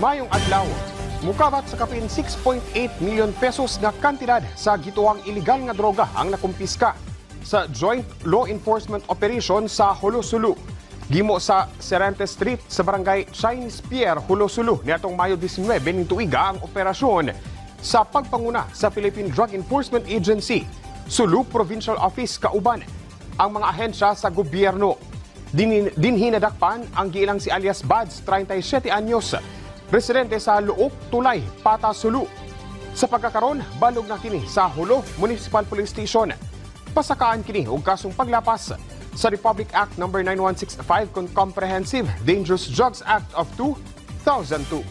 Mayong adlaw, mukabat sa kapin 6.8 milyon pesos nga kantidad sa gituang iligal nga droga ang nakumpiska sa Joint Law Enforcement Operation sa Hulosulu. Gimo sa Serente Street sa barangay Chinese Pier, Hulosulu niadtong Mayo 19 ning tuiga ang operasyon sa pagpanguna sa Philippine Drug Enforcement Agency, Sulu Provincial Office kauban ang mga ahensya sa gobyerno. Dinhinadakpan ang giilang si alias Bads, 37 anyos, residente sa Luok, Tulay, Pata, Sulu. Sa pagkakaron, balog na kini sa Hulo Municipal Police Station. Pasakaan kini og kasong paglapas sa Republic Act No. 9165 kon Comprehensive Dangerous Drugs Act of 2002.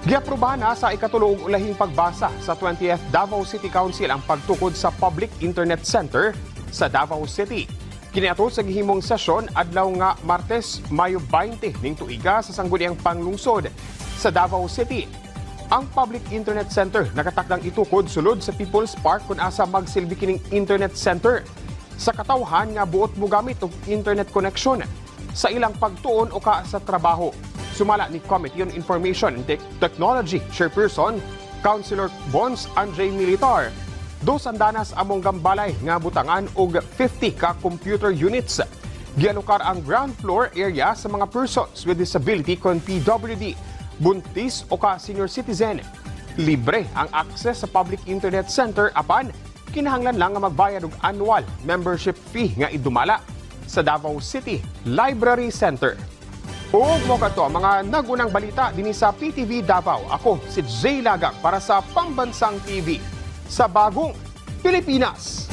Giaprubahan na sa ikatulo ug ulahing pagbasa sa 20th Davao City Council ang pagtukod sa Public Internet Center sa Davao City. Kiniadto sa gihimong sesyon adlaw nga Martes, Mayo 20 ning tuiga sa sangguniang panglungsod sa Davao City. Ang Public Internet Center nakatakdang itukod sulod sa People's Park kung asa magsilbi kining Internet Center sa katawhan nga buot mo gamit og internet connection sa ilang pagtuon o ka sa trabaho. Sumala ni Committee on Information and Technology Chairperson, Councilor Bons Andre Militar, 2 andanas among gambalay nga butangan og 50 ka computer units. Gialokar ang ground floor area sa mga persons with disability kon PWD, buntis o ka senior citizen. Libre ang access sa Public Internet Center apan kinahanglan lang nga magbayad og annual membership fee nga idumala sa Davao City Library Center. Ug mo kadto mga nagunang balita dinhi sa PTV Davao. Ako si Jay Lagang para sa Pambansang TV sa Bagong Pilipinas.